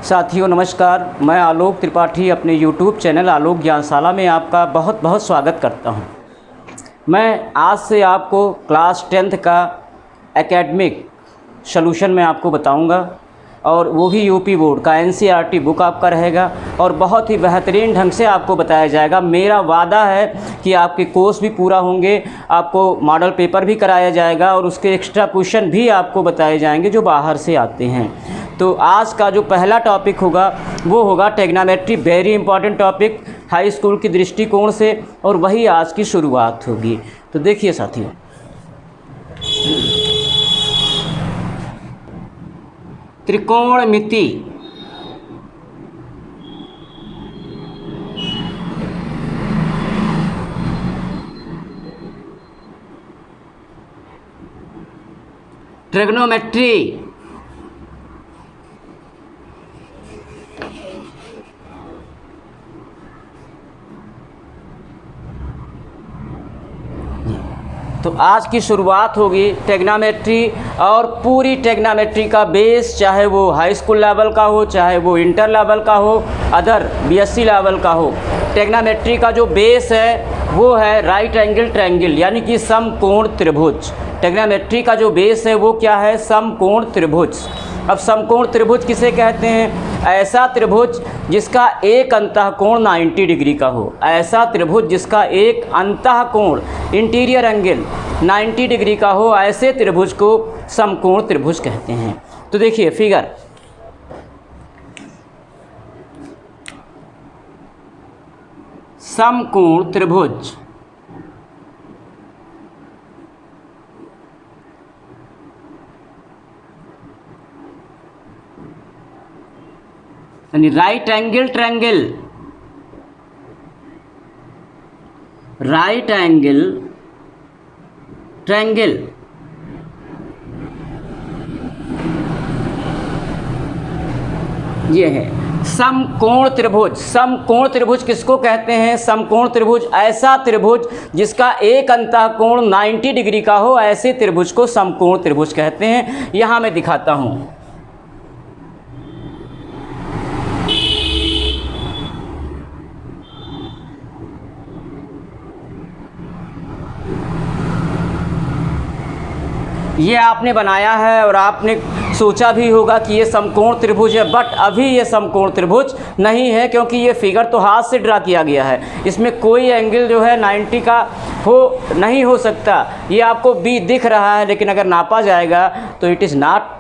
साथियों नमस्कार, मैं आलोक त्रिपाठी अपने यूट्यूब चैनल आलोक ज्ञानशाला में आपका बहुत बहुत स्वागत करता हूं। मैं आज से आपको क्लास 10th का एकेडमिक सॉल्यूशन में आपको बताऊंगा और वो भी यूपी बोर्ड का एनसीईआरटी बुक आपका रहेगा और बहुत ही बेहतरीन ढंग से आपको बताया जाएगा। मेरा वादा है कि आपके कोर्स भी पूरा होंगे, आपको मॉडल पेपर भी कराया जाएगा और उसके एक्स्ट्रा क्वेश्चन भी आपको बताए जाएंगे जो बाहर से आते हैं। तो आज का जो पहला टॉपिक होगा वो होगा trigonometry, very important topic high school की दृष्टिकोण से, और वही आज की शुरुआत होगी। तो देखिए साथियों, त्रिकोणमिति ट्रिग्नोमेट्री तो आज की शुरुआत होगी ट्रिग्नोमेट्री, और पूरी ट्रिग्नोमेट्री का बेस, चाहे वो हाई स्कूल लेवल का हो, चाहे वो इंटर लेवल का हो, अदर बीएससी लेवल का हो, ट्रिग्नोमेट्री का जो बेस है वो है राइट एंगल ट्रायंगल, यानी कि समकोण त्रिभुज। ट्रिग्नोमेट्री का जो बेस है वो क्या है? समकोण त्रिभुज। अब समकोण त्रिभुज किसे कहते हैं? ऐसा त्रिभुज जिसका एक अंतःकोण 90 डिग्री का हो। ऐसा त्रिभुज जिसका एक अंतःकोण, इंटीरियर एंगल 90 डिग्री का हो, ऐसे त्रिभुज को समकोण त्रिभुज कहते हैं। तो देखिए फिगर, समकोण त्रिभुज यानी right angle triangle, right angle triangle ये है समकोण त्रिभुज। समकोण त्रिभुज किसको कहते हैं? समकोण त्रिभुज ऐसा त्रिभुज जिसका एक अंतःकोण 90 डिग्री का हो, ऐसे त्रिभुज को समकोण त्रिभुज कहते हैं। यहां मैं दिखाता हूं। ये आपने बनाया है और आपने सोचा भी होगा कि ये समकोण त्रिभुज है, बट अभी ये समकोण त्रिभुज नहीं है, क्योंकि ये फिगर तो हाथ से ड्रा किया गया है। इसमें कोई एंगल जो है 90 का नहीं हो सकता। ये आपको बी दिख रहा है, लेकिन अगर नापा जाएगा तो it is not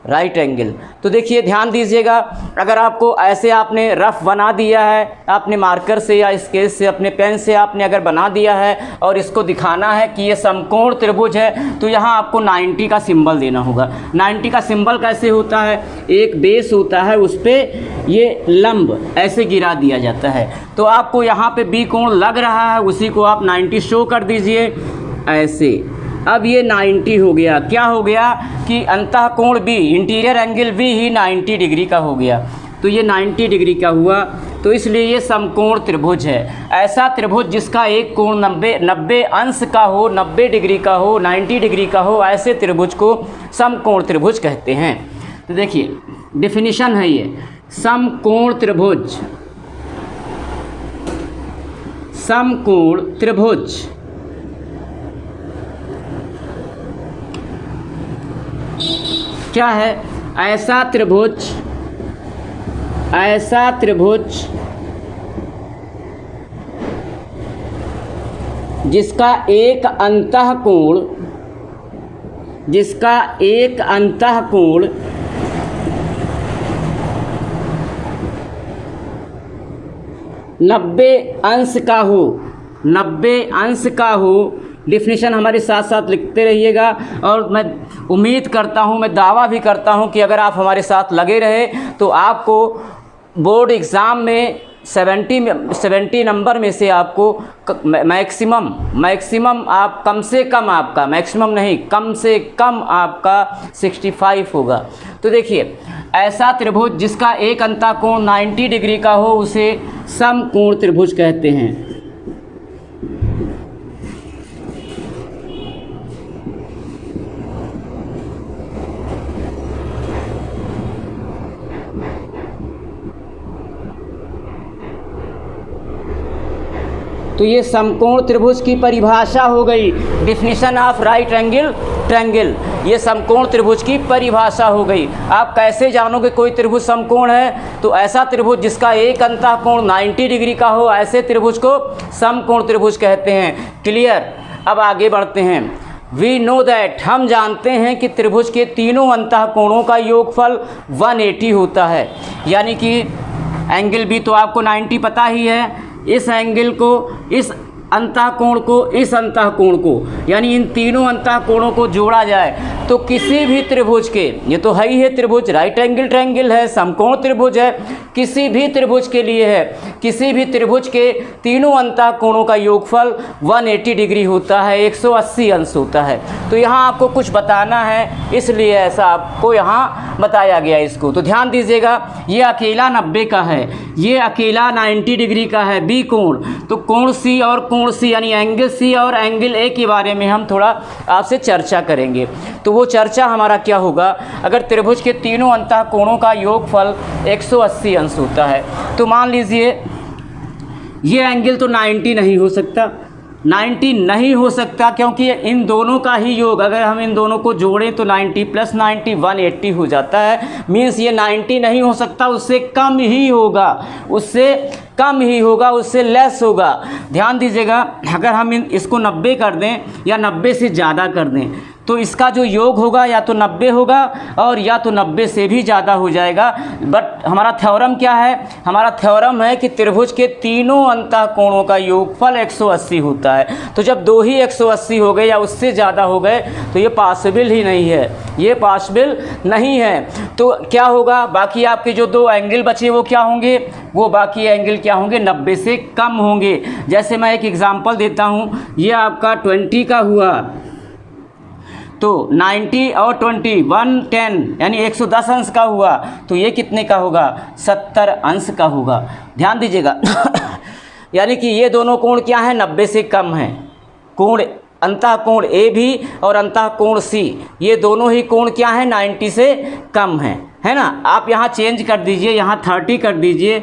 right angle. तो देखिए ध्यान दीजिएगा, अगर आपको ऐसे आपने रफ बना दिया है, आपने मार्कर से या स्केच से, अपने पेन से आपने अगर बना दिया है और इसको दिखाना है कि ये समकोण त्रिभुज है, तो यहाँ आपको 90 का सिंबल देना होगा। 90 का सिंबल कैसे होता है? एक बेस होता है, उस पर ये लंब ऐसे गिरा दिया जाता है। तो आपको यहाँ पे बी कोण लग रहा है, उसी को आप 90 शो कर दीजिए ऐसे। अब ये 90 हो गया। क्या हो गया कि अंतःकोण बी, इंटीरियर एंगल बी ही 90 डिग्री का हो गया। तो ये 90 डिग्री का हुआ, तो इसलिए ये समकोण त्रिभुज है। ऐसा त्रिभुज जिसका एक कोण 90 अंश का हो, 90 डिग्री का हो, 90 डिग्री का हो, ऐसे त्रिभुज को समकोण त्रिभुज कहते हैं। तो देखिए डेफिनेशन है ये, समकोण त्रिभुज, समकोण त्रिभुज क्या है? ऐसा त्रिभुज, ऐसा त्रिभुज जिसका एक अंतःकोण, जिसका एक अंतःकोण 90 अंश का हो, 90 अंश का हो। डिफिनीशन हमारे साथ साथ लिखते रहिएगा, और मैं उम्मीद करता हूं, मैं दावा भी करता हूं कि अगर आप हमारे साथ लगे रहे तो आपको बोर्ड एग्ज़ाम में 70 नंबर में से आपको मैक्सिमम आप कम से कम, आपका मैक्सिमम नहीं, कम से कम आपका 65 होगा। तो देखिए ऐसा त्रिभुज जिसका एक अंतःकोण 90 डिग्री का हो उसे समकोण त्रिभुज कहते हैं। तो ये समकोण त्रिभुज की परिभाषा हो गई, definition of right angle triangle. ये समकोण त्रिभुज की परिभाषा हो गई। आप कैसे जानोगे कोई त्रिभुज समकोण है? तो ऐसा त्रिभुज जिसका एक अंतःकोण 90 डिग्री का हो, ऐसे त्रिभुज को समकोण त्रिभुज कहते हैं। क्लियर? अब आगे बढ़ते हैं। वी नो दैट, हम जानते हैं कि त्रिभुज के तीनों अंतःकोणों का योगफल 180 होता है। यानी कि एंगल भी तो आपको 90 पता ही है, इस एंगल को, इस अंतःकोण को, इस अंतःकोण को, यानी इन तीनों अंतःकोणों को जोड़ा जाए तो किसी भी त्रिभुज के, ये तो है ही है त्रिभुज, राइट एंगल ट्रायंगल है, समकोण त्रिभुज है, किसी भी त्रिभुज के लिए है, किसी भी त्रिभुज के तीनों अंतःकोणों का योगफल 180 डिग्री होता है, 180 अंश होता है। तो यहाँ आपको कुछ बताना है, इसलिए ऐसा आपको यहाँ बताया गया इसको। तो ध्यान दीजिएगा, ये अकेला 90 का है, ये अकेला 90 डिग्री का है बी कोण। तो कोण सी और कोण सी यानी एंगल सी और एंगल ए के बारे में हम थोड़ा आपसे चर्चा करेंगे। तो वो चर्चा हमारा क्या होगा, अगर त्रिभुज के तीनों अंतःकोणों का योगफल 180 अंश होता है तो मान लीजिए ये एंगल तो 90 नहीं हो सकता, 90 नहीं हो सकता क्योंकि इन दोनों का ही योग, अगर हम इन दोनों को जोड़ें तो 90 + 90 180 हो जाता है। मीन्स ये 90 नहीं हो सकता, उससे कम ही होगा, उससे कम ही होगा, उससे लेस होगा। ध्यान दीजिएगा, अगर हम इसको 90 कर दें या 90 से ज़्यादा कर दें तो इसका जो योग होगा या तो 90 होगा और या तो 90 से भी ज़्यादा हो जाएगा। बट हमारा थ्योरम क्या है? हमारा थ्योरम है कि त्रिभुज के तीनों अंतःकोणों का योगफल 180 होता है। तो जब दो ही 180 हो गए या उससे ज़्यादा हो गए तो ये पॉसिबल ही नहीं है, ये पॉसिबल नहीं है। तो क्या होगा, बाकी आपके जो दो एंगल बचे वो क्या होंगे? वो बाकी एंगल क्या होंगे? 90 से कम होंगे। जैसे मैं एक एग्जांपल देता हूँ, ये आपका 20 का हुआ तो 90 और 20 110 यानी 110 अंश का हुआ, तो ये कितने का होगा? 70 अंश का होगा। ध्यान दीजिएगा यानी कि ये दोनों कोण क्या हैं? 90 से कम हैं। कोण अंतःकोण ए भी और अंतःकोण सी, ये दोनों ही कोण क्या हैं? 90 से कम हैं, है ना। आप यहाँ चेंज कर दीजिए, यहाँ 30 कर दीजिए।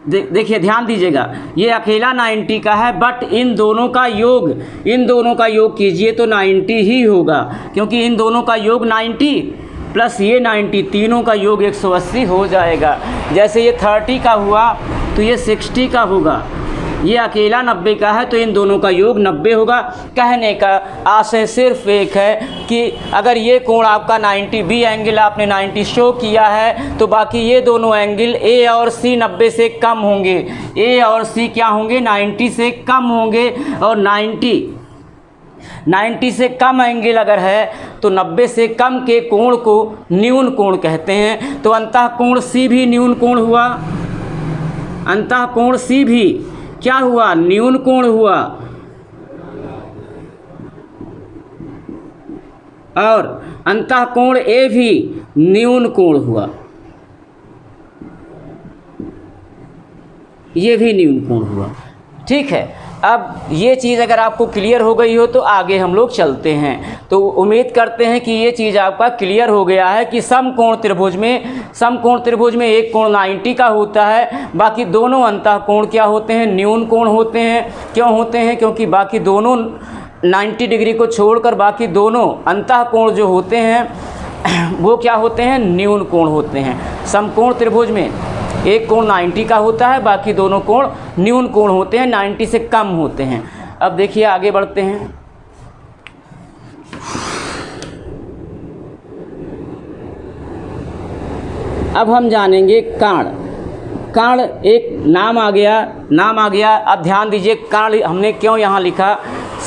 देखिए ध्यान दीजिएगा, ये अकेला 90 का है, बट इन दोनों का योग कीजिए तो 90 ही होगा, क्योंकि इन दोनों का योग 90 प्लस ये 90, तीनों का योग 180 हो जाएगा। जैसे ये 30 का हुआ तो ये 60 का होगा, ये अकेला 90 का है तो इन दोनों का योग 90 होगा। कहने का आशय सिर्फ एक है कि अगर ये कोण आपका 90 बी एंगल आपने 90 शो किया है तो बाकी ये दोनों एंगल ए और सी 90 से कम होंगे। ए और सी क्या होंगे? 90 से कम होंगे। और 90 से कम एंगल अगर है तो 90 से कम के कोण को न्यून कोण कहते हैं। तो अंतःकोण सी भी न्यून कोण हुआ, अंतःकोण सी भी क्या हुआ? न्यून कोण हुआ। और अंतःकोण ए भी न्यून कोण हुआ, ये भी न्यून कोण हुआ। ठीक है, अब ये चीज़ अगर आपको क्लियर हो गई हो तो आगे हम लोग चलते हैं। तो उम्मीद करते हैं कि ये चीज़ आपका क्लियर हो गया है कि समकोण त्रिभुज में एक कोण 90 का होता है, बाकी दोनों अंतःकोण क्या होते हैं? न्यून कोण होते हैं। क्यों होते हैं? क्योंकि बाकी दोनों 90 डिग्री को छोड़कर बाकी दोनों अंतःकोण जो होते हैं वो क्या होते हैं? न्यून कोण होते हैं। समकोण त्रिभुज में एक कोण 90 का होता है, बाकी दोनों कोण न्यून कोण होते हैं, 90 से कम होते हैं। अब देखिए आगे बढ़ते हैं। अब हम जानेंगे कर्ण। कर्ण एक नाम आ गया। अब ध्यान दीजिए, कर्ण हमने क्यों यहाँ लिखा?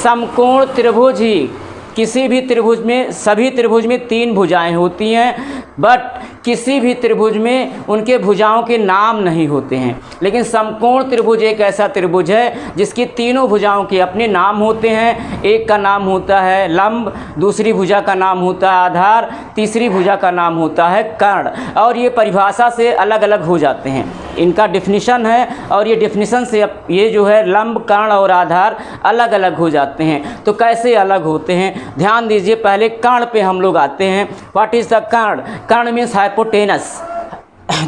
समकोण त्रिभुज ही, किसी भी त्रिभुज में, सभी त्रिभुज में 3 भुजाएं होती हैं, बट किसी भी त्रिभुज में उनके भुजाओं के नाम नहीं होते हैं। लेकिन समकोण त्रिभुज एक ऐसा त्रिभुज है जिसकी तीनों भुजाओं के अपने नाम होते हैं। एक का नाम होता है लंब, दूसरी भुजा का नाम होता है आधार, तीसरी भुजा का नाम होता है कर्ण। और ये परिभाषा से अलग अलग हो जाते हैं, इनका डिफिनीशन है, और ये डिफिनीशन से ये जो है लंब, कर्ण और आधार अलग अलग हो जाते हैं। तो कैसे अलग होते हैं? ध्यान दीजिए, पहले कर्ण पे हम लोग आते हैं। व्हाट इज़ द कर्ण? कर्ण मीन्स हाइपोटेनस।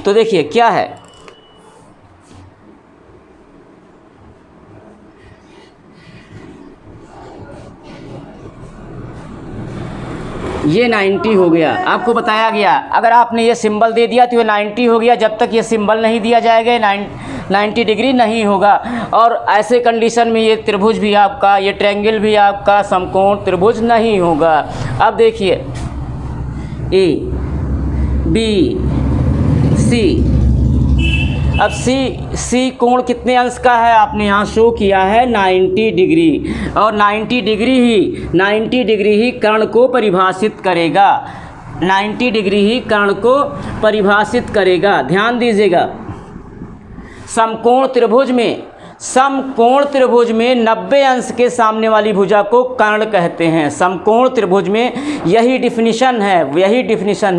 तो देखिए क्या है, ये 90 हो गया, आपको बताया गया। अगर आपने ये सिंबल दे दिया तो ये 90 हो गया, जब तक ये सिंबल नहीं दिया जाएगा 90 डिग्री नहीं होगा। और ऐसे कंडीशन में ये त्रिभुज भी आपका, ये ट्रायंगल भी आपका समकोण त्रिभुज नहीं होगा। अब देखिए ए बी सी, अब सी कोण कितने अंश का है आपने यहाँ शो किया है 90 डिग्री, और 90 डिग्री ही कर्ण को परिभाषित करेगा, 90 डिग्री ही कर्ण को परिभाषित करेगा। ध्यान दीजिएगा, समकोण त्रिभुज में 90 अंश के सामने वाली भुजा को कर्ण कहते हैं। समकोण त्रिभुज में यही डिफिनीशन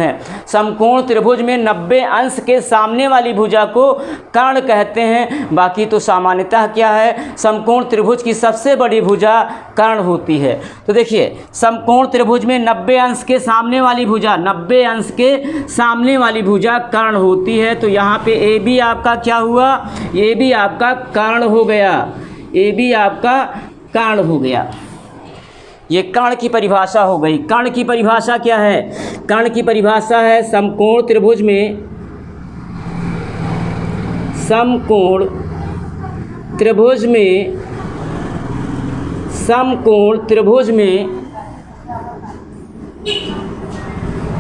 है, समकोण त्रिभुज में 90 अंश के सामने वाली भुजा को कर्ण कहते हैं। बाकी तो सामान्यतः क्या है, समकोण त्रिभुज की सबसे बड़ी भुजा कर्ण होती है। तो देखिए, समकोण त्रिभुज में 90 अंश के सामने वाली भुजा, 90 अंश के सामने वाली भुजा कर्ण होती है। तो यहाँ पे ए बी आपका क्या हुआ, ए बी आपका कर्ण हो गया, ए बी आपका कर्ण हो गया। ये कर्ण की परिभाषा हो गई। कर्ण की परिभाषा क्या है, कर्ण की परिभाषा है समकोण त्रिभुज में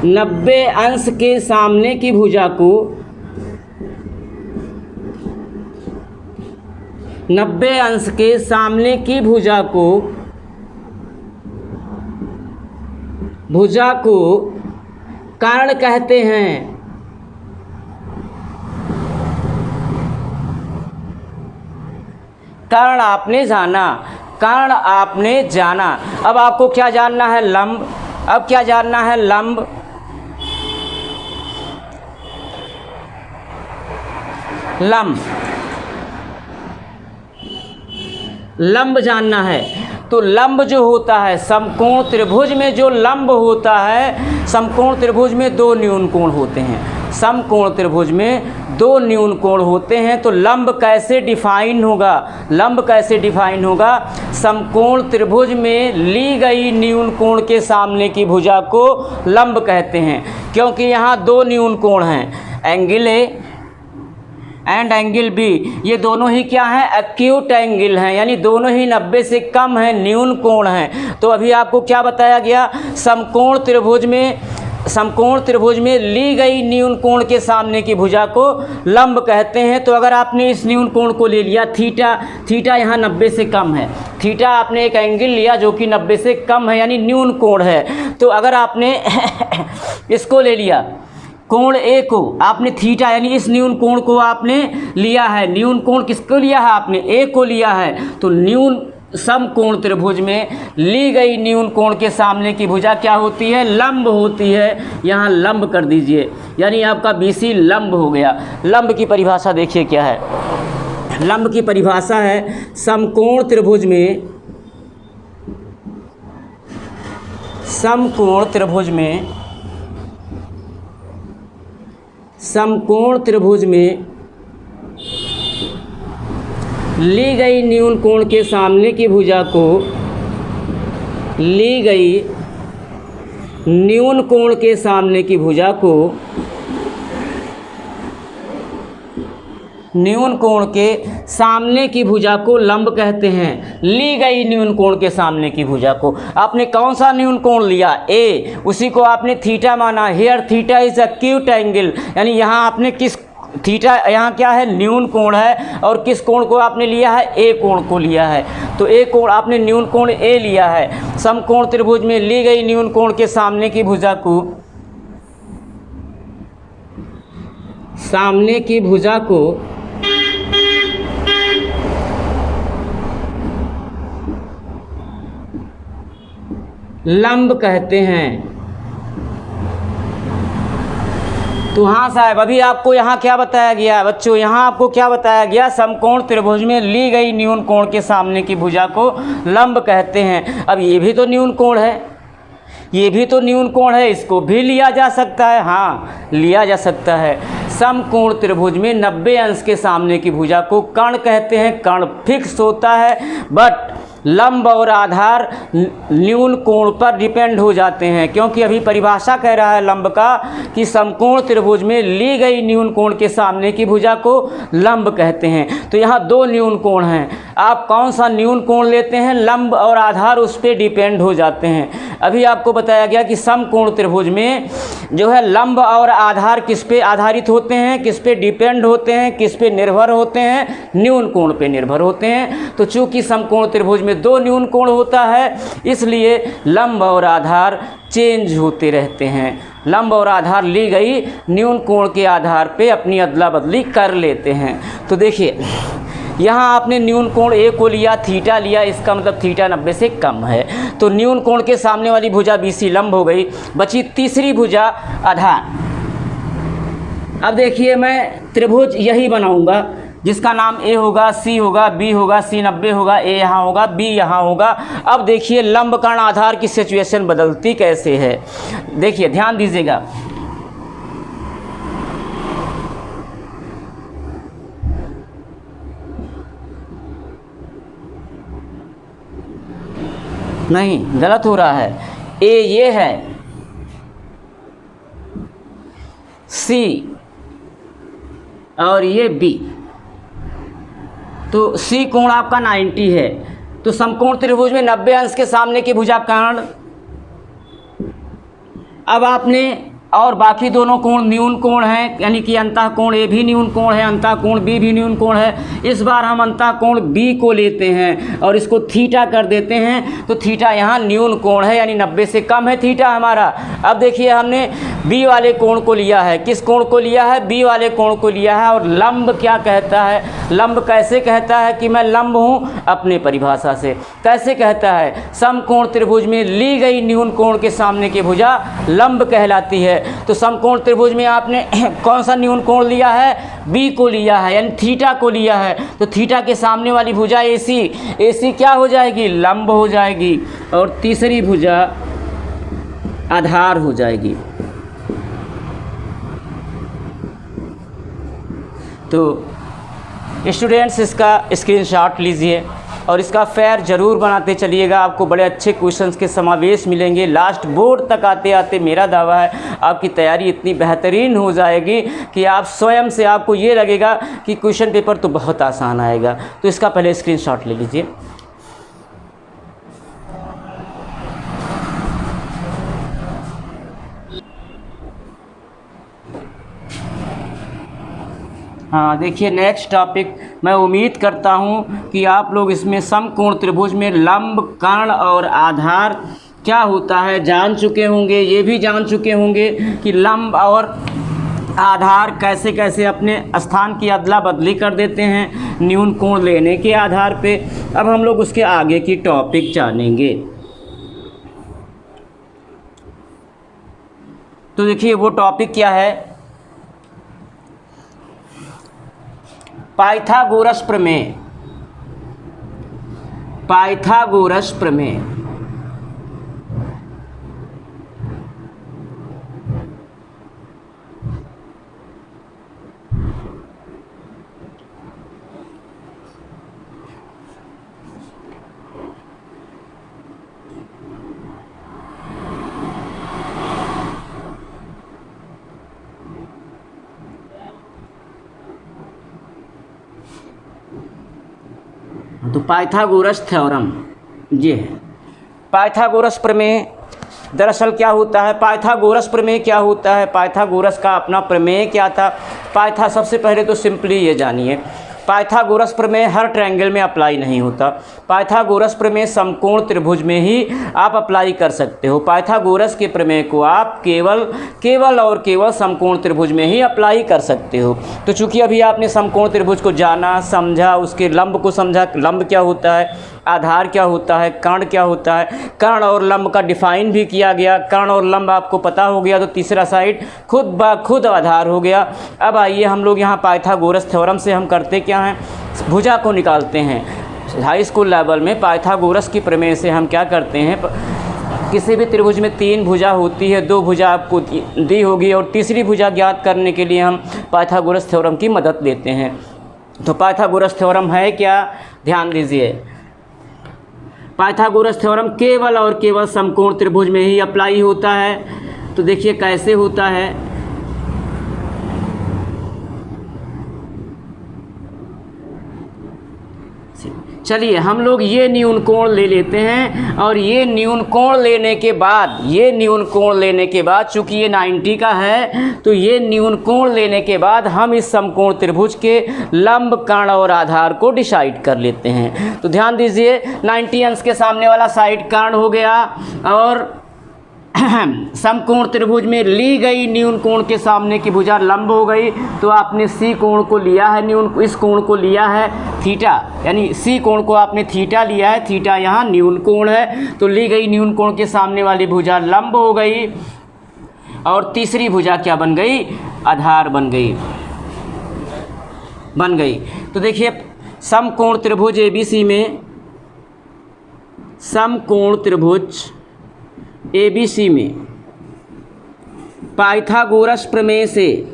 90 अंश के सामने की भुजा को 90 अंश के सामने की भुजा को कर्ण कहते हैं। कर्ण आपने जाना, अब आपको क्या जानना है, लंब। अब क्या जानना है, लंब। लंब जानना है। तो लंब जो होता है, समकोण त्रिभुज में जो लंब होता है, समकोण त्रिभुज में 2 न्यून कोण होते हैं, समकोण त्रिभुज में 2 न्यून कोण होते हैं। तो लंब कैसे डिफाइन होगा, समकोण त्रिभुज में ली गई न्यून कोण के सामने की भुजा को लंब कहते हैं, क्योंकि यहाँ 2 न्यून कोण हैं, angle A and angle B. ये दोनों ही क्या हैं, एक्यूट एंगल हैं, यानी दोनों ही 90 से कम हैं, न्यून कोण हैं। तो अभी आपको क्या बताया गया, समकोण त्रिभुज में ली गई न्यून कोण के सामने की भुजा को लंब कहते हैं। तो अगर आपने इस न्यून कोण को ले लिया थीटा यहाँ 90 से कम है, थीटा आपने एक एंगल लिया जो कि 90 से कम है, यानी न्यून कोण है। तो अगर आपने इसको ले लिया, कोण ए को आपने थीटा यानी इस न्यून कोण को आपने लिया है, न्यून कोण किसको लिया है आपने, ए को लिया है। तो न्यून समकोण त्रिभुज में ली गई न्यून कोण के सामने की भुजा क्या होती है, लंब होती है। यहाँ लंब कर दीजिए, यानी आपका BC लंब हो गया। लंब की परिभाषा देखिए क्या है, लंब की परिभाषा है समकोण त्रिभुज में ली गई न्यून कोण के सामने की भुजा को न्यून कोण के सामने की भुजा को न्यून कोण के सामने की भुजा को लंब कहते हैं। ली गई न्यून कोण के सामने की भुजा को आपने कौन सा न्यून कोण लिया, ए, उसी को आपने थीटा माना। Here theta is acute angle, यानी यहाँ आपने किस थीटा यहाँ क्या है, न्यून कोण है, और किस कोण को आपने लिया है, ए कोण को लिया है। तो ए कोण आपने न्यून कोण ए लिया है। समकोण त्रिभुज में ली गई न्यून कोण के सामने की भुजा को लंब कहते हैं। तो हाँ साहब, अभी आपको यहाँ क्या बताया गया बच्चों, यहाँ आपको क्या बताया गया, समकोण त्रिभुज में ली गई न्यून कोण के सामने की भुजा को लंब कहते हैं। अब ये भी तो न्यून कोण है, इसको भी लिया जा सकता है, हाँ लिया जा सकता है। समकोण त्रिभुज में 90 अंश के सामने की भुजा को कर्ण कहते हैं। कर्ण फिक्स होता है, बट लंब और आधार न्यून कोण पर डिपेंड हो जाते हैं, क्योंकि अभी परिभाषा कह रहा है लंब का कि समकोण त्रिभुज में ली गई न्यून कोण के सामने की भुजा को लंब कहते हैं। तो यहाँ दो न्यून कोण हैं, आप कौन सा न्यून कोण लेते हैं, लंब और आधार उस पर डिपेंड हो जाते हैं। अभी आपको बताया गया कि समकोण त्रिभुज में जो है लंब और आधार किस पे आधारित होते हैं, किस पे डिपेंड होते हैं, किस पे निर्भर होते हैं, न्यून कोण पे निर्भर होते हैं। तो चूंकि समकोण त्रिभुज में दो न्यून कोण होता है, इसलिए लंब और आधार चेंज होते रहते हैं। लंब और आधार ली गई न्यून कोण के आधार पे अपनी अदला बदली कर लेते हैं। तो देखिए यहाँ आपने न्यून कोण ए को लिया, थीटा लिया, इसका मतलब थीटा 90 से कम है। तो न्यून कोण के सामने वाली भुजा BC लंब हो गई, बची तीसरी भुजा आधार। अब देखिए मैं त्रिभुज यही बनाऊंगा जिसका नाम A होगा, C होगा, B होगा, C 90 होगा, A यहाँ होगा, B यहाँ होगा। अब देखिए लंब कर्ण आधार की सिचुएशन बदलती कैसे है, देखिए ध्यान दीजिएगा। नहीं, गलत हो रहा है। A ये है, C और ये B। तो C कोण आपका 90 है। तो समकोण त्रिभुज में 90 अंश के सामने की भुजा कर्ण। अब आपने और बाकी दोनों कोण न्यून कोण हैं, यानी कि अंतः कोण A भी न्यून कोण है, अंतः कोण B भी न्यून कोण है। इस बार हम अंतः कोण B को लेते हैं और इसको थीटा कर देते हैं। तो थीटा यहाँ न्यून कोण है, यानी 90 से कम है थीटा हमारा। अब देखिए हमने B वाले कोण को लिया है, किस कोण को लिया है, B वाले कोण को लिया है। और लंब क्या कहता है, लंब कैसे कहता है कि मैं लंब हूँ, अपने परिभाषा से कैसे कहता है, समकोण त्रिभुज में ली गई न्यून कोण के सामने की भुजा लंब कहलाती है। तो समकोण त्रिभुज में आपने कौन सा न्यून कोण लिया है, B को लिया है, यानी थीटा को लिया है। तो थीटा के सामने वाली भुजा AC क्या हो जाएगी, लंब हो जाएगी, और तीसरी भुजा आधार हो जाएगी। तो स्टूडेंट्स इसका स्क्रीनशॉट लीजिए और इसका फेयर ज़रूर बनाते चलिएगा। आपको बड़े अच्छे क्वेश्चंस के समावेश मिलेंगे। लास्ट बोर्ड तक आते आते मेरा दावा है आपकी तैयारी इतनी बेहतरीन हो जाएगी कि आप स्वयं से आपको ये लगेगा कि क्वेश्चन पेपर तो बहुत आसान आएगा। तो इसका पहले स्क्रीनशॉट ले लीजिए। हाँ देखिए नेक्स्ट टॉपिक, मैं उम्मीद करता हूँ कि आप लोग इसमें समकोण त्रिभुज में लंब कर्ण और आधार क्या होता है जान चुके होंगे। ये भी जान चुके होंगे कि लंब और आधार कैसे कैसे अपने स्थान की अदला बदली कर देते हैं न्यून कोण लेने के आधार पे। अब हम लोग उसके आगे की टॉपिक जानेंगे। तो देखिए वो टॉपिक क्या है, पाइथागोरस प्रमेय। पाइथागोरस प्रमेय तो पाइथागोरस थ्योरम ये है। पाइथागोरस प्रमेय दरअसल क्या होता है, पाइथागोरस प्रमेय क्या होता है, पाइथागोरस का अपना प्रमेय क्या था। सबसे पहले तो सिंपली ये जानिए, पाइथागोरस प्रमेय हर ट्रायंगल में अप्लाई नहीं होता। पाइथागोरस प्रमेय समकोण त्रिभुज में ही आप अप्लाई कर सकते हो। पाइथागोरस के प्रमेय को आप केवल और केवल समकोण त्रिभुज में ही अप्लाई कर सकते हो। तो चूंकि अभी आपने समकोण त्रिभुज को जाना, समझा, उसके लंब को समझा, लंब क्या होता है, आधार क्या होता है, कर्ण क्या होता है, कर्ण और लंब का डिफाइन भी किया गया, कर्ण और लंब आपको पता हो गया, तो तीसरा साइड खुद ब खुद आधार हो गया। अब आइए हम लोग यहाँ पाइथागोरस थ्योरम से हम करते क्या हैं, भुजा को निकालते हैं। हाई स्कूल लेवल में पाइथागोरस की प्रमेय से हम क्या करते हैं, किसी भी त्रिभुज में 3 भुजा होती है, 2 भुजा आपको दी होगी और तीसरी भुजा ज्ञात करने के लिए हम पाइथागोरस थ्योरम की मदद लेते हैं। तो पाइथागोरस थ्योरम है क्या, ध्यान दीजिए। पाइथागोरस थ्योरम केवल और केवल समकोण त्रिभुज में ही अप्लाई होता है। तो देखिए कैसे होता है। चलिए हम लोग ये न्यून कोण ले लेते हैं, और ये न्यून कोण लेने के बाद चूंकि ये 90 का है, तो ये न्यून कोण लेने के बाद हम इस समकोण त्रिभुज के लंब, कर्ण और आधार को डिसाइड कर लेते हैं। तो ध्यान दीजिए 90 अंश के सामने वाला साइड कर्ण हो गया, और समकोण त्रिभुज में ली गई न्यून कोण के सामने की भुजा लंब हो गई। तो आपने सी कोण को लिया है, इस कोण को लिया है थीटा, यानी सी कोण को आपने थीटा लिया है, थीटा यहाँ न्यून कोण है। तो ली गई न्यून कोण के सामने वाली भुजा लंब हो गई, और तीसरी भुजा क्या बन गई? आधार बन गई। तो देखिए समकोण त्रिभुज ABC में, समकोण त्रिभुज ABC में पाइथागोरस प्रमेय से,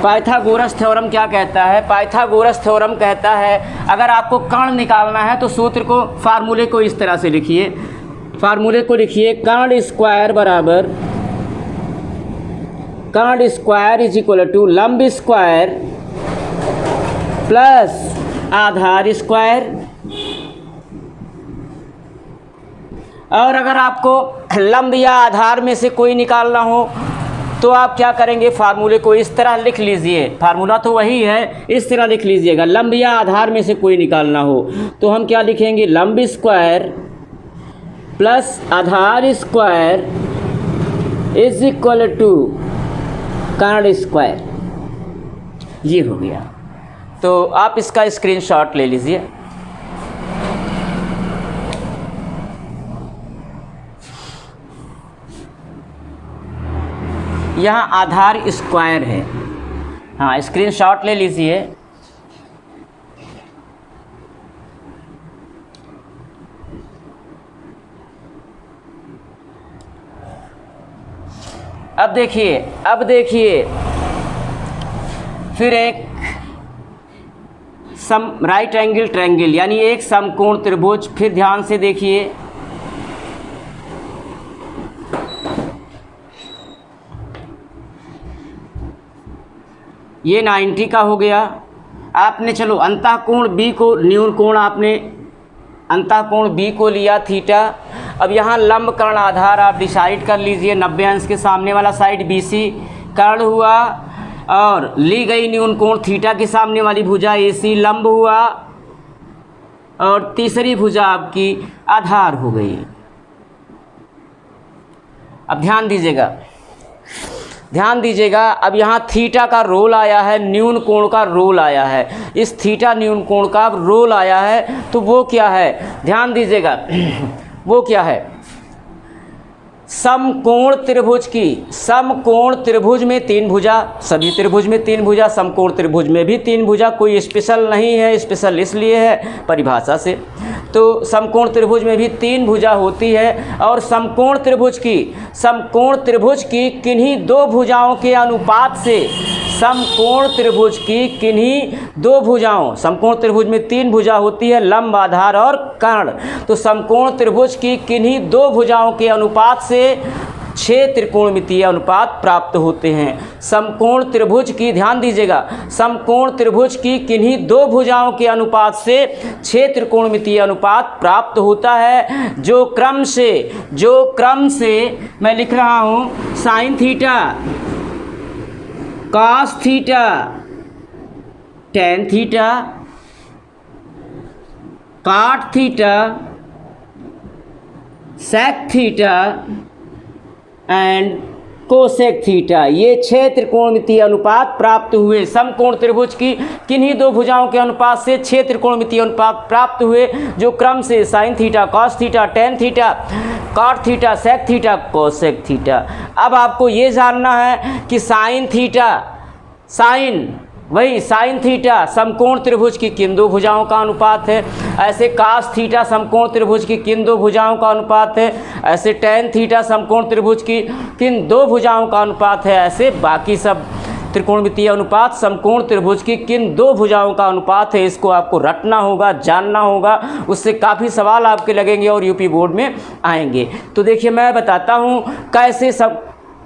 पाइथागोरस थ्योरम क्या कहता है? पाइथागोरस थ्योरम कहता है अगर आपको कर्ण निकालना है तो सूत्र को, फार्मूले को इस तरह से लिखिए, कर्ण स्क्वायर बराबर, कर्ण स्क्वायर इज इक्वल टू लंब स्क्वायर प्लस आधार स्क्वायर। और अगर आपको लंब या आधार में से कोई निकालना हो तो आप क्या करेंगे? फार्मूले को इस तरह लिख लीजिए, फार्मूला तो वही है, इस तरह लिख लीजिएगा। लंब या आधार में से कोई निकालना हो तो हम क्या लिखेंगे? लंब स्क्वायर प्लस आधार स्क्वायर इज इक्वल टू कर्ण स्क्वायर। ये हो गया। तो आप इसका स्क्रीनशॉट ले लीजिए। यहाँ आधार स्क्वायर है, हाँ स्क्रीनशॉट ले लीजिए। अब देखिए फिर एक राइट एंगल ट्रायंगल, यानी एक समकोण त्रिभुज। फिर ध्यान से देखिए, ये 90 का हो गया। आपने चलो अंतःकोण B को, न्यून कोण आपने अंतःकोण B को लिया थीटा। अब यहाँ लंब, कर्ण, आधार आप डिसाइड कर लीजिए। 90 अंश के सामने वाला साइड BC कर्ण हुआ, और ली गई न्यून कोण थीटा के सामने वाली भुजा AC लंब हुआ, और तीसरी भुजा आपकी आधार हो गई। अब ध्यान दीजिएगा, अब यहाँ थीटा का रोल आया है, न्यून कोण का रोल आया है। इस थीटा न्यून कोण का रोल आया है, तो वो क्या है? ध्यान दीजिएगा, वो क्या है? समकोण त्रिभुज में 3 भुजा, सभी त्रिभुज में 3 भुजा, समकोण त्रिभुज में भी 3 भुजा। कोई स्पेशल नहीं है, स्पेशल इसलिए है परिभाषा से। तो समकोण त्रिभुज में भी 3 भुजा होती है, और समकोण त्रिभुज की किन्हीं 2 भुजाओं के अनुपात से, समकोण त्रिभुज में 3 भुजा होती है, लंब, आधार और कर्ण। तो समकोण त्रिभुज की किन्हीं 2 भुजाओं के अनुपात से 6 त्रिकोणमितीय अनुपात प्राप्त होते हैं। समकोण त्रिभुज की, ध्यान दीजिएगा, समकोण त्रिभुज की किन्हीं 2 भुजाओं के अनुपात से 6 त्रिकोणमितीय अनुपात प्राप्त होता है, जो क्रम से मैं लिख रहा हूँ sine theta, cos theta, tan theta, cot theta, sec theta and cosec theta, ये 6 त्रिकोणमितीय अनुपात प्राप्त हुए। समकोण त्रिभुज की किन्हीं 2 भुजाओं के अनुपात से 6 त्रिकोणमितीय अनुपात प्राप्त हुए, जो क्रम से sine theta, cos theta, tan theta, cot theta, sec theta, cosec theta. अब आपको ये जानना है कि साइन वही साइन थीटा समकोण त्रिभुज की किन दो भुजाओं का अनुपात है, ऐसे कास थीटा समकोण त्रिभुज की किन दो भुजाओं का अनुपात है, ऐसे टेन थीटा समकोण त्रिभुज की किन दो भुजाओं का अनुपात है, ऐसे बाकी सब त्रिकोणमितीय अनुपात समकोण त्रिभुज की किन दो भुजाओं का अनुपात है। इसको आपको रटना होगा, जानना होगा, उससे काफ़ी सवाल आपके लगेंगे और यूपी बोर्ड में आएंगे। तो देखिए मैं बताता हूँ कैसे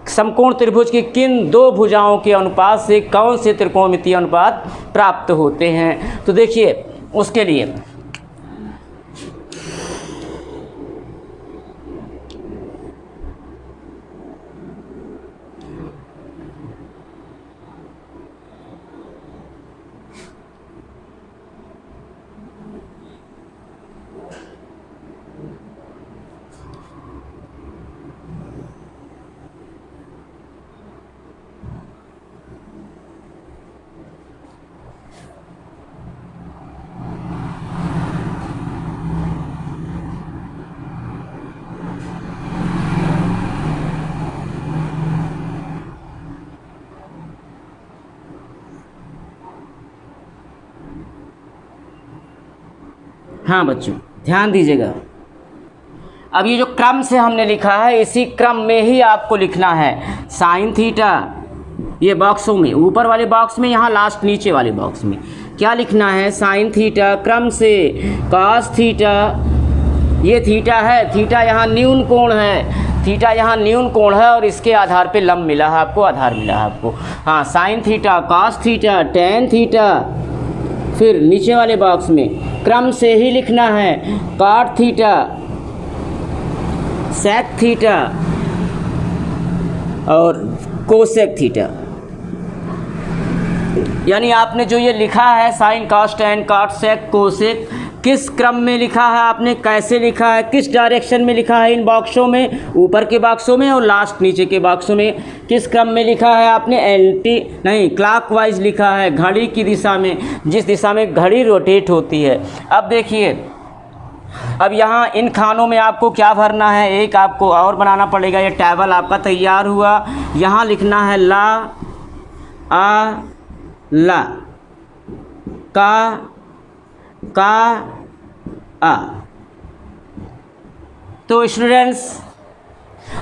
समकोण त्रिभुज की किन दो भुजाओं के अनुपात से कौन से त्रिकोणमितीय अनुपात प्राप्त होते हैं। तो देखिए उसके लिए हाँ बच्चों ध्यान दीजिएगा, अब ये जो क्रम से हमने लिखा है इसी क्रम में ही आपको लिखना है। साइन थीटा ये बॉक्सों में, ऊपर वाले बॉक्स में, यहाँ लास्ट नीचे वाले बॉक्स में क्या लिखना है, साइन थीटा क्रम से कॉस थीटा, ये थीटा है, थीटा यहाँ न्यून कोण है, थीटा यहाँ न्यून कोण है और इसके आधार पे लंब मिला है आपको, आधार मिला है आपको। हाँ sign theta cos theta tan theta, फिर नीचे वाले बॉक्स में क्रम से ही लिखना है कॉट थीटा सेक थीटा और कोसेक थीटा। यानी आपने जो ये लिखा है sine cos tan cot sec cosec, किस क्रम में लिखा है आपने, कैसे लिखा है, किस डायरेक्शन में लिखा है, इन बॉक्सों में, ऊपर के बॉक्सों में और लास्ट नीचे के बॉक्सों में किस क्रम में लिखा है आपने, एंटी नहीं क्लॉकवाइज लिखा है, घड़ी की दिशा में, जिस दिशा में घड़ी रोटेट होती है। अब देखिए अब यहाँ इन खानों में आपको क्या भरना है, एक आपको और बनाना पड़ेगा। ये टेबल आपका तैयार हुआ, यहाँ लिखना है ला आ ला का आ। तो स्टूडेंट्स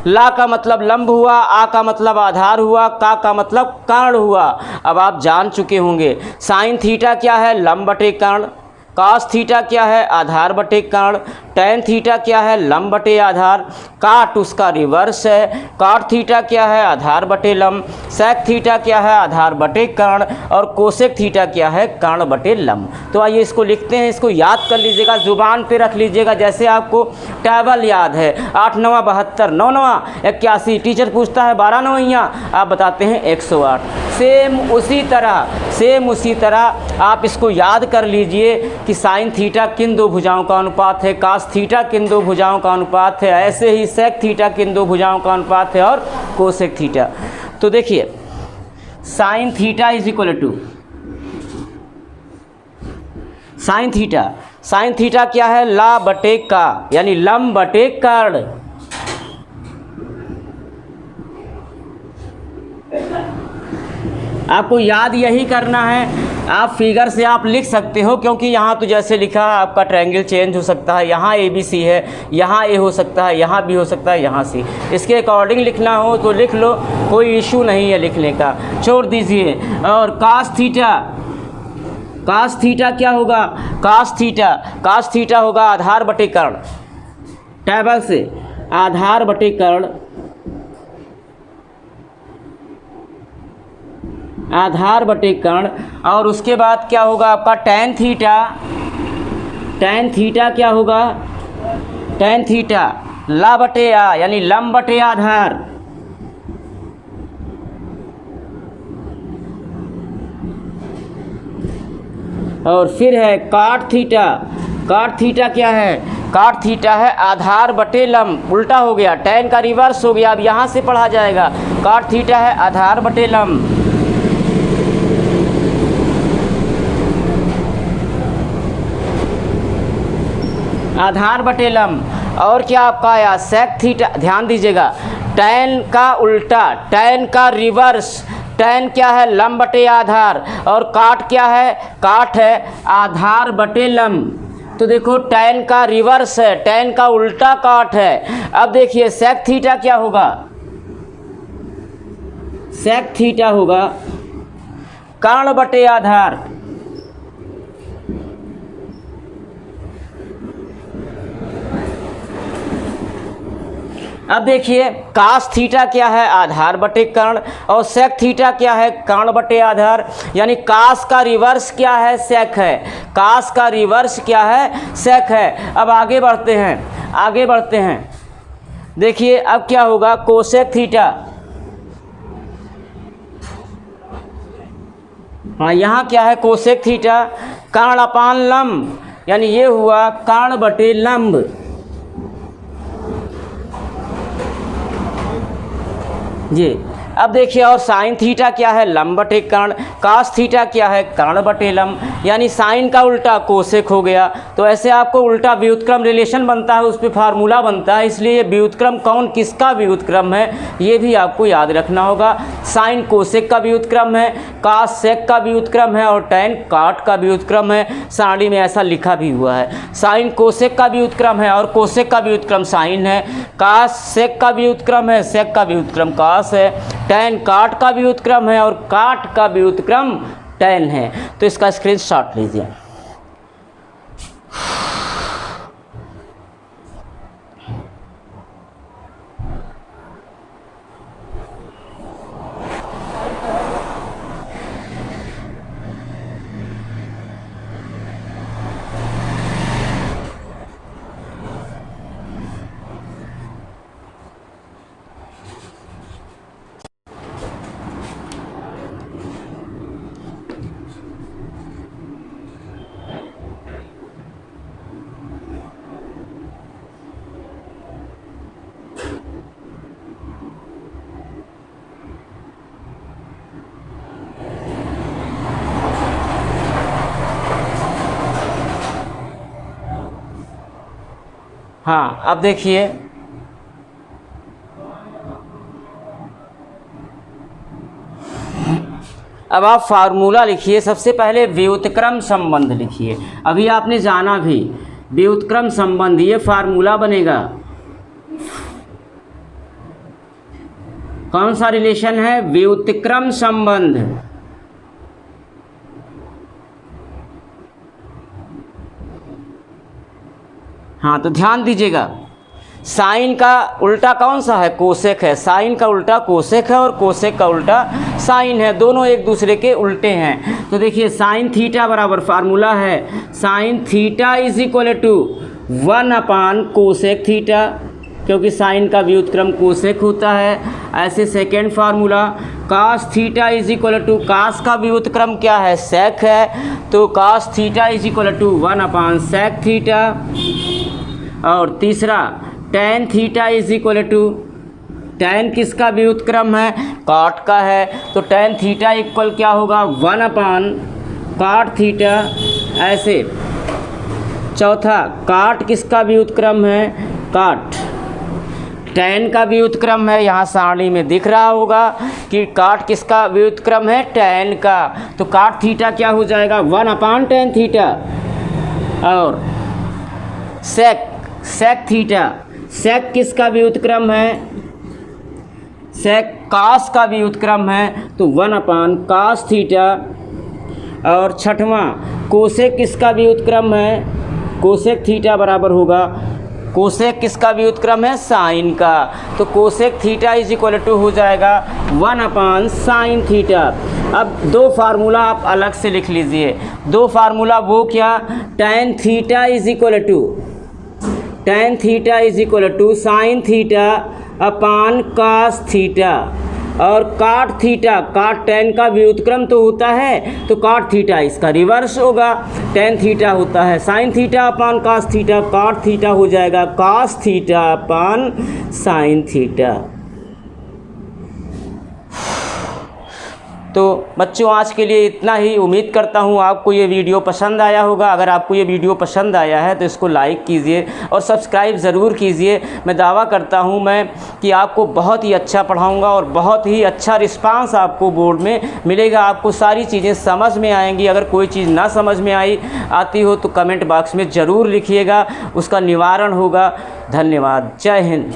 ला का मतलब लंब हुआ, आ का मतलब आधार हुआ, का मतलब कर्ण हुआ। अब आप जान चुके होंगे साइन थीटा क्या है, लंब बटे कर्ण, कॉस थीटा क्या है, आधार बटे कर्ण, टेन थीटा क्या है, लंब बटे आधार, काट उसका रिवर्स है, कॉट थीटा क्या है, आधार बटे लंब, सेक थीटा क्या है, आधार बटे कर्ण, और कोसेक थीटा क्या है, कर्ण बटे लंब। तो आइए इसको लिखते हैं, इसको याद कर लीजिएगा, जुबान पे रख लीजिएगा, जैसे आपको टेबल याद है 8 9 72, 9 9 81, टीचर पूछता है 12 9, आप बताते हैं 108। सेम उसी तरह आप इसको याद कर लीजिए कि साइन थीटा किन दो भुजाओं का अनुपात है, कास थीटा किन दो भुजाओं का अनुपात है, ऐसे ही सेक थीटा किन दो भुजाओं का अनुपात है और कोसेक थीटा। तो देखिए sine theta is equal to sine theta क्या है, ला बटे का, यानी लंब बटे कर्ण। आपको याद यही करना है। आप फिगर से आप लिख सकते हो, क्योंकि यहाँ तो जैसे लिखा है आपका ट्रायंगल चेंज हो सकता है, यहाँ ए बी सी है, यहाँ ए हो सकता है, यहाँ बी हो सकता है, यहाँ सी, इसके अकॉर्डिंग लिखना हो तो लिख लो, कोई इशू नहीं है लिखने का, छोड़ दीजिए। और कास थीटा क्या होगा, कास थीटा होगा आधार बटे कर्ण, टेबल से आधार बटे कर्ण, आधार बटे कर्ण। और उसके बाद क्या होगा आपका टेन थीटा क्या होगा, टेन थीटा ला बटे आ, यानी लंब बटे आधार, और फिर है कॉट थीटा क्या है, कॉट थीटा है आधार बटे लंब, उल्टा हो गया, टेन का रिवर्स हो गया, अब यहाँ से पढ़ा जाएगा, कॉट थीटा है आधार बटे लंब, आधार बटे लंब। और क्या आपका आया सेक थीटा, ध्यान दीजिएगा, टेन का उल्टा, टेन का रिवर्स, टैन क्या है, लंब बटे आधार, और काट क्या है, काट है आधार बटे लंब। तो देखो टैन का रिवर्स है, टैन का उल्टा काट है। अब देखिए सेक थीटा क्या होगा, सेक थीटा होगा कर्ण बटे आधार। अब देखिए कास थीटा क्या है, आधार बटे कर्ण, और सेक थीटा क्या है, कर्ण बटे आधार। यानी कास का रिवर्स क्या है, सेक है। कास का रिवर्स क्या है, सेक है। अब आगे बढ़ते हैं, आगे बढ़ते हैं। देखिए अब क्या होगा, कोसेक थीटा। हाँ यहाँ क्या है, कोसेक थीटा कर्ण अपान लंब, यानी ये हुआ कर्ण बटे लंब। जी अब देखिए, और साइन थीटा क्या है, लंब बटे कर्ण। कास थीटा क्या है, कर्ण बटे लंब, यानी साइन का उल्टा कोसेक हो गया। तो ऐसे आपको उल्टा व्युत्क्रम रिलेशन बनता है, उस पर फार्मूला बनता है। इसलिए ये व्युत्क्रम कौन किसका व्युत्क्रम है, ये भी आपको याद रखना होगा। साइन कोसेक का व्युत्क्रम है, कास सेक का व्युत्क्रम है, और टैन काट का व्युत्क्रम है। सारणी में ऐसा लिखा भी हुआ है, साइन कोसेक का व्युत्क्रम है और कोसेक का व्युत्क्रम साइन है। कास सेक का व्युत्क्रम है, सेक का व्युत्क्रम कास है। टैन काट का व्युत्क्रम है और काट का व्युत्क्रम टैन है। तो इसका स्क्रीनशॉट लीजिए। हाँ अब देखिए, अब आप फार्मूला लिखिए। सबसे पहले व्युत्क्रम संबंध लिखिए, अभी आपने जाना भी व्युत्क्रम संबंध, ये फार्मूला बनेगा। कौन सा रिलेशन है, व्युत्क्रम संबंध। हाँ तो ध्यान दीजिएगा, साइन का उल्टा कौन सा है, कोसेक है। साइन का उल्टा कोसेक है और कोसेक का उल्टा साइन है, दोनों एक दूसरे के उल्टे हैं। तो देखिए साइन थीटा बराबर, फार्मूला है sine theta is equal to 1 upon cosec theta, क्योंकि साइन का व्युत्क्रम कोसेक होता है। ऐसे second formula cos theta is equal to, cos का व्युत्क्रम क्या है, सेक है, तो cos theta is equal to 1 upon sec theta. और तीसरा tan theta is equal to, tan किसका व्युत्क्रम है, काट का है, तो टैन थीटा इक्वल क्या होगा, 1 अपान काट थीटा। ऐसे चौथा काट किसका व्युत्क्रम है, काट, टैन का व्युत्क्रम है। यहाँ सारणी में दिख रहा होगा कि काट किसका व्युत्क्रम है, टैन का, तो काट थीटा क्या हो जाएगा, 1 अपान टैन थीटा। और सेक, सेक थीटा, सेक किसका व्युत्क्रम है, सेक कास का व्युत्क्रम है, तो 1 अपान कास थीटा। और छठवां कोसेक किसका व्युत्क्रम है, कोसेक थीटा बराबर होगा, कोसेक किसका व्युत्क्रम है, साइन का, तो cosec theta is equal to हो जाएगा 1 अपान साइन थीटा। अब दो फार्मूला आप अलग से लिख लीजिए, दो फार्मूला वो क्या, tan theta is equal to, tan theta is equal to sine theta upon cos theta, और काट थीटा, काट टैन का व्युत्क्रम तो होता है, तो काट थीटा इसका रिवर्स होगा, टैन थीटा होता है sine theta upon cos theta, cot theta हो जाएगा cos theta upon sine theta. तो बच्चों आज के लिए इतना ही। उम्मीद करता हूँ आपको ये वीडियो पसंद आया होगा। अगर आपको ये वीडियो पसंद आया है तो इसको लाइक कीजिए और सब्सक्राइब ज़रूर कीजिए। मैं दावा करता हूँ कि आपको बहुत ही अच्छा पढ़ाऊँगा और बहुत ही अच्छा रिस्पांस आपको बोर्ड में मिलेगा। आपको सारी चीज़ें समझ में आएंगी। अगर कोई चीज़ ना समझ में आती हो तो कमेंट बॉक्स में ज़रूर लिखिएगा, उसका निवारण होगा। धन्यवाद। जय हिंद।